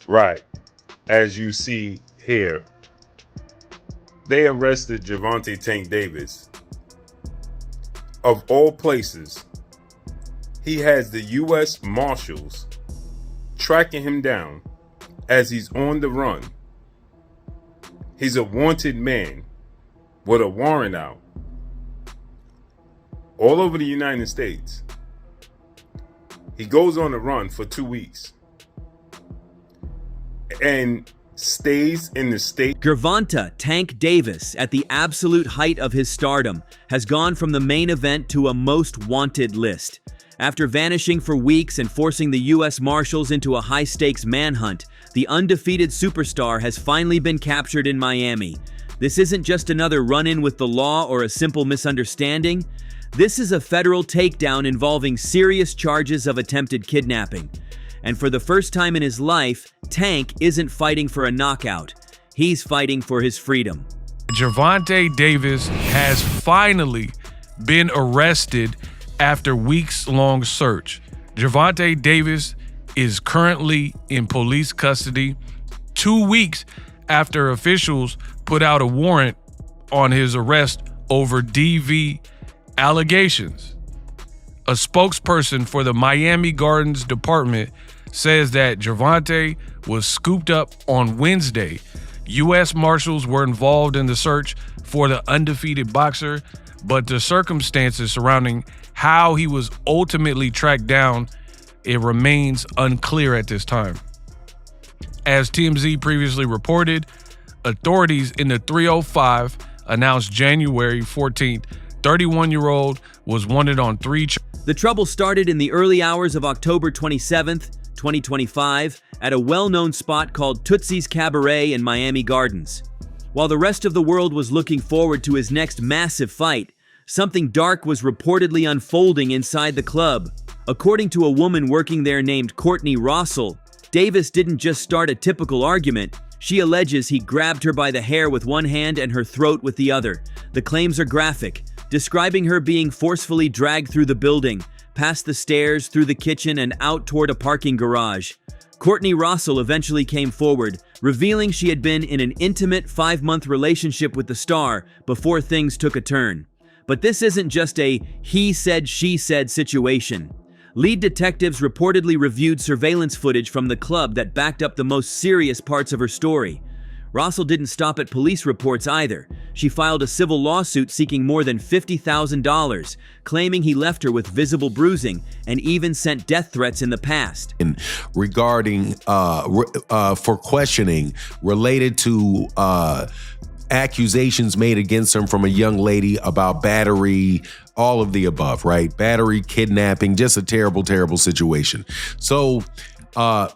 Right. As you see here, they arrested Gervonta Tank Davis. Of all places, he has the U.S. Marshals tracking him down as he's on the run. He's a wanted man with a warrant out all over the United States. He goes on the run for 2 weeks and stays in the state. Gervonta Tank Davis, at the absolute height of his stardom, has gone from the main event to a most wanted list. After vanishing for weeks and forcing the U.S. Marshals into a high-stakes manhunt, the undefeated superstar has finally been captured in Miami. This isn't just another run-in with the law or a simple misunderstanding. This is a federal takedown involving serious charges of attempted kidnapping. And for the first time in his life, Tank isn't fighting for a knockout. He's fighting for his freedom. Gervonta Davis has finally been arrested after weeks-long search. Gervonta Davis is currently in police custody 2 weeks after officials put out a warrant on his arrest over DV allegations. A spokesperson for the Miami Gardens Department says that Gervonta was scooped up on Wednesday. U.S. Marshals were involved in the search for the undefeated boxer, but the circumstances surrounding how he was ultimately tracked down, it remains unclear at this time. As TMZ previously reported, authorities in the 305 announced January 14th, 31-year-old was wanted on 3 charges. The trouble started in the early hours of October 27th, 2025, at a well-known spot called Tootsie's Cabaret in Miami Gardens. While the rest of the world was looking forward to his next massive fight, something dark was reportedly unfolding inside the club. According to a woman working there named Courtney Rossell, Davis didn't just start a typical argument. She alleges he grabbed her by the hair with one hand and her throat with the other. The claims are graphic, describing her being forcefully dragged through the building, past the stairs, through the kitchen, and out toward a parking garage. Courtney Rossell eventually came forward, revealing she had been in an intimate 5-month relationship with the star before things took a turn. But this isn't just a he said, she said situation. Lead detectives reportedly reviewed surveillance footage from the club that backed up the most serious parts of her story. Rossell didn't stop at police reports either. She filed a civil lawsuit seeking more than $50,000, claiming he left her with visible bruising and even sent death threats in the past. Regarding for questioning related to accusations made against him from a young lady about battery, all of the above, right? Battery, kidnapping, just a terrible, terrible situation. So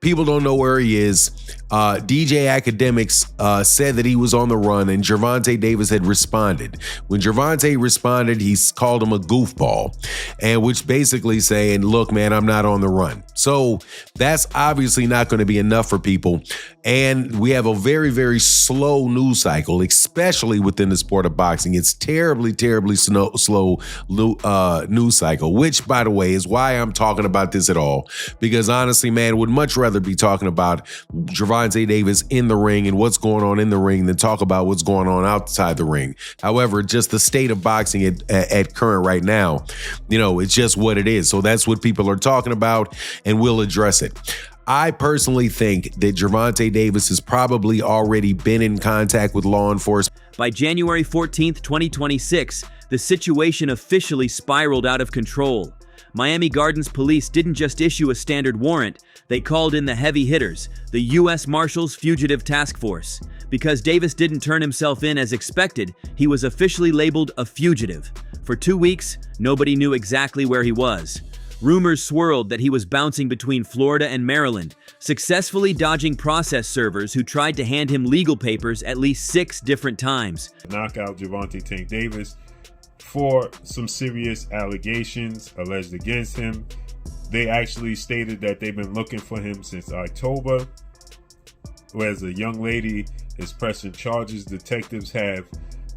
people don't know where he is. DJ Academics said that he was on the run, and Gervonta Davis had responded. When Gervonta responded, he called him a goofball, and which basically saying, look, man, I'm not on the run. So that's obviously not going to be enough for people. And we have a very, very slow news cycle, especially within the sport of boxing. It's terribly, terribly slow news cycle, which, by the way, is why I'm talking about this at all. Because honestly, man, would much rather be talking about Gervonta Davis in the ring and what's going on in the ring than talk about what's going on outside the ring. However, just the state of boxing at current right now, you know, it's just what it is. So that's what people are talking about, and we'll address it. I personally think that Gervonta Davis has probably already been in contact with law enforcement. By January 14th, 2026, the situation officially spiraled out of control. Miami Gardens police didn't just issue a standard warrant, they called in the heavy hitters, the U.S. Marshals Fugitive Task Force. Because Davis didn't turn himself in as expected, he was officially labeled a fugitive. For 2 weeks, nobody knew exactly where he was. Rumors swirled that he was bouncing between Florida and Maryland, successfully dodging process servers who tried to hand him legal papers at least 6 different times. Knock out Gervonta Tank Davis for some serious allegations alleged against him. They actually stated that they've been looking for him since October. Whereas a young lady is pressing charges. Detectives have,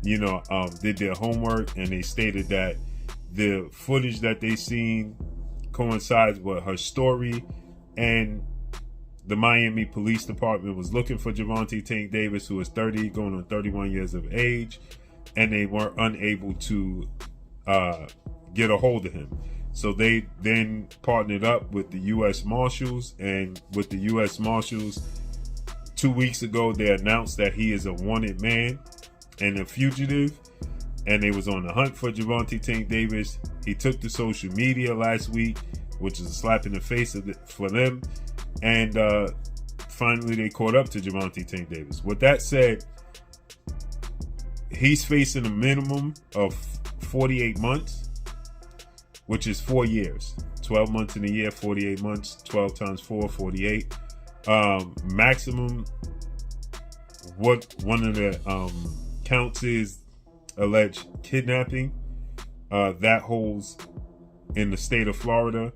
did their homework, and they stated that the footage that they seen coincides with her story, and the Miami Police Department was looking for Gervonta Tank Davis, who is 30, going on 31 years of age, and they were unable to get a hold of him. So they then partnered up with the U.S. Marshals, and with the U.S. Marshals, 2 weeks ago, they announced that he is a wanted man and a fugitive, and they was on the hunt for Gervonta Tank Davis. He took to social media last week, which is a slap in the face for them, and finally they caught up to Gervonta Tank Davis. With that said, he's facing a minimum of 48 months, which is 4 years. 12 months in a year, 48 months, 12 times 4, 48. Maximum, what one of the counts is alleged kidnapping. That holds in the state of Florida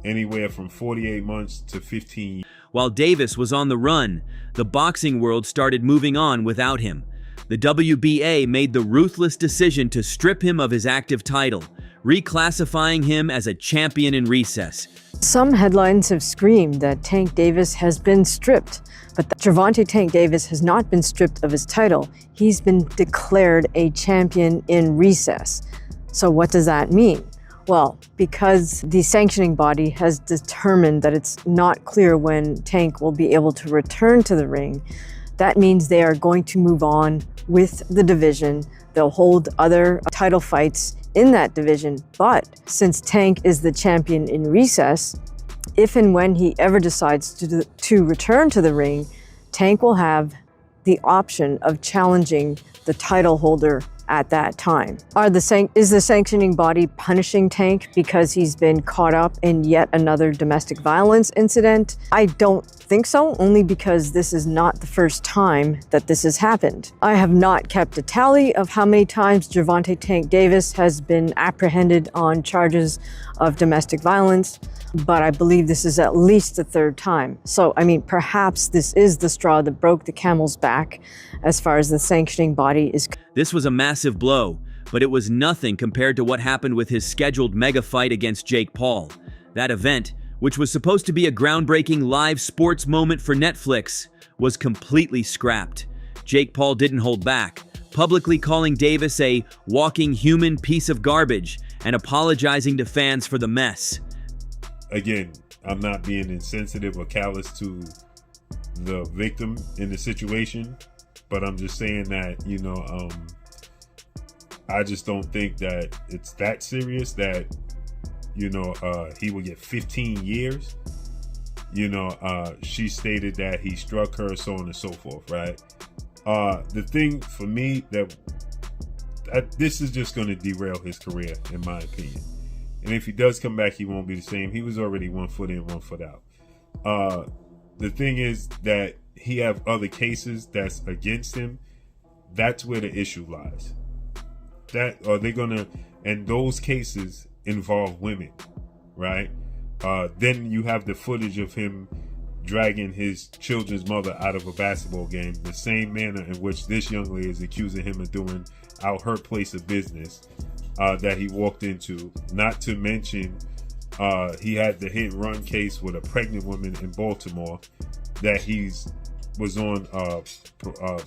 anywhere from 48 months to 15 years. While Davis was on the run, the boxing world started moving on without him. The WBA made the ruthless decision to strip him of his active title, reclassifying him as a champion in recess. Some headlines have screamed that Tank Davis has been stripped, but Gervonta Tank Davis has not been stripped of his title. He's been declared a champion in recess. So what does that mean? Well, because the sanctioning body has determined that it's not clear when Tank will be able to return to the ring, that means they are going to move on with the division. They'll hold other title fights in that division, but since Tank is the champion in recess, if and when he ever decides to return to the ring, Tank will have the option of challenging the title holder at that time. Is the sanctioning body punishing Tank because he's been caught up in yet another domestic violence incident? I don't think so, only because this is not the first time that this has happened. I have not kept a tally of how many times Gervonta Tank Davis has been apprehended on charges of domestic violence, but I believe this is at least the third time. So, I mean, perhaps this is the straw that broke the camel's back as far as the sanctioning body is concerned. This was a massive blow, but it was nothing compared to what happened with his scheduled mega fight against Jake Paul. That event, which was supposed to be a groundbreaking live sports moment for Netflix, was completely scrapped. Jake Paul didn't hold back, publicly calling Davis a walking human piece of garbage and apologizing to fans for the mess. Again, I'm not being insensitive or callous to the victim in the situation, but I'm just saying that, I just don't think that it's that serious that, he will get 15 years. She stated that he struck her, so on and so forth, right? The thing for me that this is just going to derail his career, in my opinion. And if he does come back, he won't be the same. He was already 1 foot in, 1 foot out. The thing is that he have other cases that's against him. That's where the issue lies. And those cases involve women, right? Then you have the footage of him dragging his children's mother out of a basketball game, the same manner in which this young lady is accusing him of doing out her place of business that he walked into. Not to mention, he had the hit run case with a pregnant woman in Baltimore that was on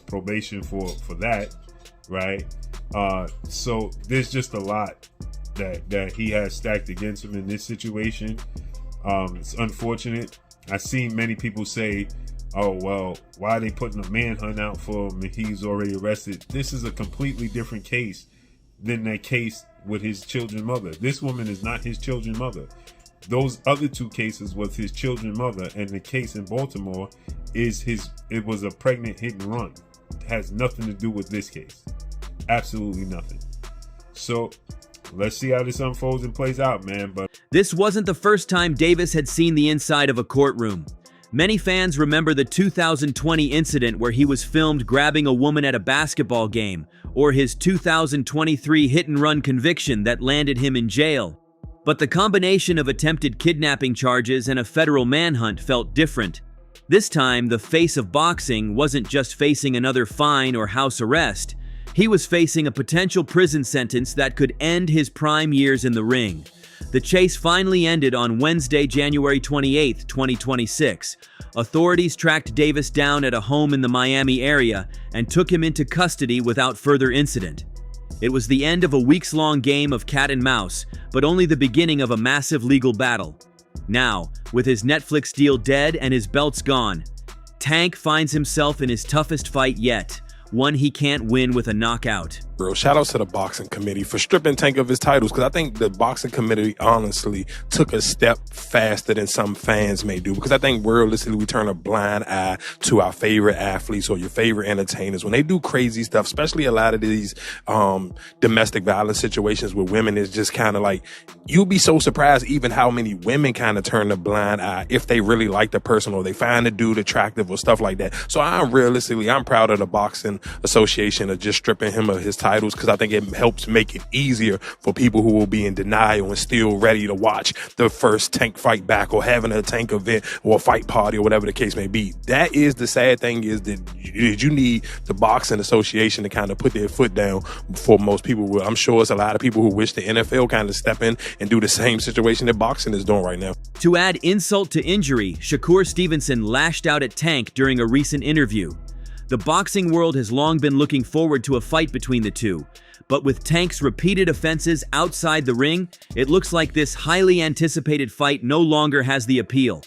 probation for that, right? So there's just a lot that he has stacked against him in this situation. It's unfortunate. I've seen many people say, oh, well, why are they putting a manhunt out for him if he's already arrested? This is a completely different case than that case with his children's mother. This woman is not his children's mother. Those other two cases was his children's mother, and the case in Baltimore it was a pregnant hit and run. It has nothing to do with this case. Absolutely nothing. So let's see how this unfolds and plays out, man. But this wasn't the first time Davis had seen the inside of a courtroom. Many fans remember the 2020 incident where he was filmed grabbing a woman at a basketball game, or his 2023 hit-and-run conviction that landed him in jail. But the combination of attempted kidnapping charges and a federal manhunt felt different. This time, the face of boxing wasn't just facing another fine or house arrest. He was facing a potential prison sentence that could end his prime years in the ring. The chase finally ended on Wednesday, January 28, 2026. Authorities tracked Davis down at a home in the Miami area and took him into custody without further incident. It was the end of a weeks-long game of cat and mouse, but only the beginning of a massive legal battle. Now, with his Netflix deal dead and his belts gone, Tank finds himself in his toughest fight yet, one he can't win with a knockout. Bro, shout out to the boxing committee for stripping Tank of his titles, because I think the boxing committee honestly took a step faster than some fans may do, because I think realistically we turn a blind eye to our favorite athletes or your favorite entertainers when they do crazy stuff, especially a lot of these domestic violence situations with women. Is just kind of like, you'll be so surprised even how many women kind of turn a blind eye if they really like the person or they find the dude attractive or stuff like that. So I'm proud of the boxing association of just stripping him of his titles, because I think it helps make it easier for people who will be in denial and still ready to watch the first Tank fight back or having a Tank event or a fight party or whatever the case may be. That is the sad thing, is that you need the boxing association to kind of put their foot down for most people. I'm sure it's a lot of people who wish the NFL kind of step in and do the same situation that boxing is doing right now. To add insult to injury, Shakur Stevenson lashed out at Tank during a recent interview. The boxing world has long been looking forward to a fight between the two, but with Tank's repeated offenses outside the ring, it looks like this highly anticipated fight no longer has the appeal.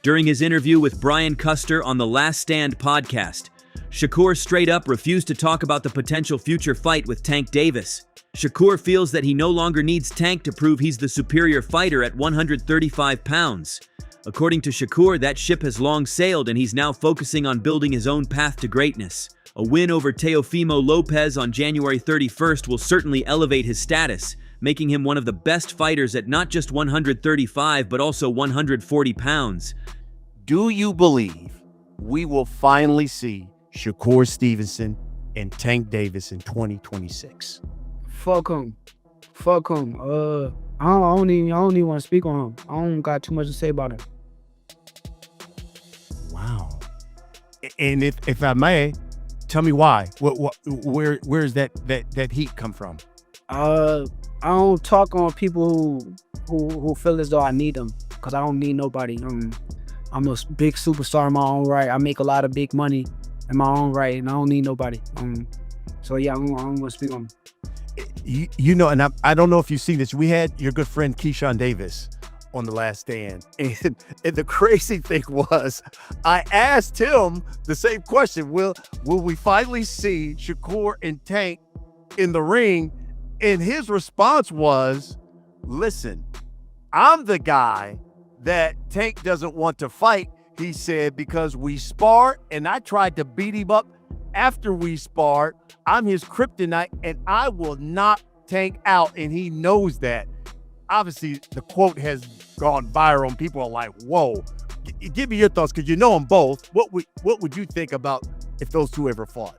During his interview with Brian Custer on the Last Stand podcast, Shakur straight up refused to talk about the potential future fight with Tank Davis. Shakur feels that he no longer needs Tank to prove he's the superior fighter at 135 pounds. According to Shakur, that ship has long sailed and he's now focusing on building his own path to greatness. A win over Teofimo Lopez on January 31st will certainly elevate his status, making him one of the best fighters at not just 135 but also 140 pounds. Do you believe we will finally see Shakur Stevenson and Tank Davis in 2026? Fuck him. I don't even want to speak on him. I don't got too much to say about him. Wow. And if I may, tell me why. Where's that heat come from? I don't talk on people who feel as though I need them, because I don't need nobody. I'm a big superstar in my own right. I make a lot of big money in my own right, and I don't need nobody. So yeah, I don't want to speak on him. You know, and I don't know if you've seen this. We had your good friend Keyshawn Davis on The Last Stand, and the crazy thing was, I asked him the same question: Will we finally see Shakur and Tank in the ring? And his response was, "Listen, I'm the guy that Tank doesn't want to fight." He said, "Because we sparred, and I tried to beat him up after we sparred. I'm his kryptonite, and I will knock Tank out, and he knows that." Obviously, the quote has gone viral, and people are like, whoa. Give me your thoughts, because you know them both. What would you think about if those two ever fought?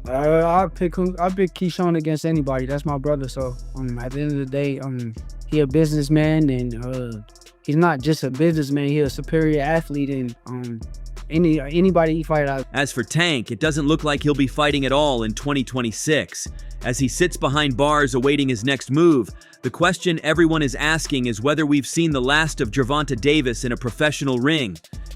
I pick Keyshawn against anybody. That's my brother. So at the end of the day, he a businessman, and he's not just a businessman. He's a superior athlete, and anybody he fight out. As for Tank, it doesn't look like he'll be fighting at all in 2026. As he sits behind bars awaiting his next move, the question everyone is asking is whether we've seen the last of Gervonta Davis in a professional ring.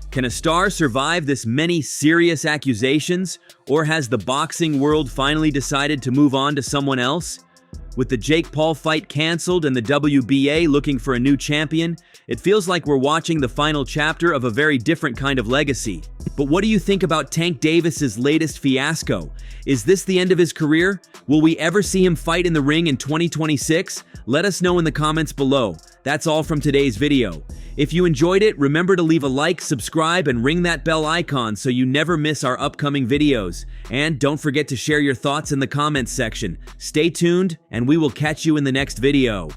Can a star survive this many serious accusations, or has the boxing world finally decided to move on to someone else? With the Jake Paul fight canceled and the WBA looking for a new champion, it feels like we're watching the final chapter of a very different kind of legacy. But what do you think about Tank Davis's latest fiasco? Is this the end of his career? Will we ever see him fight in the ring in 2026? Let us know in the comments below. That's all from today's video. If you enjoyed it, remember to leave a like, subscribe, and ring that bell icon so you never miss our upcoming videos. And don't forget to share your thoughts in the comments section. Stay tuned, and we will catch you in the next video.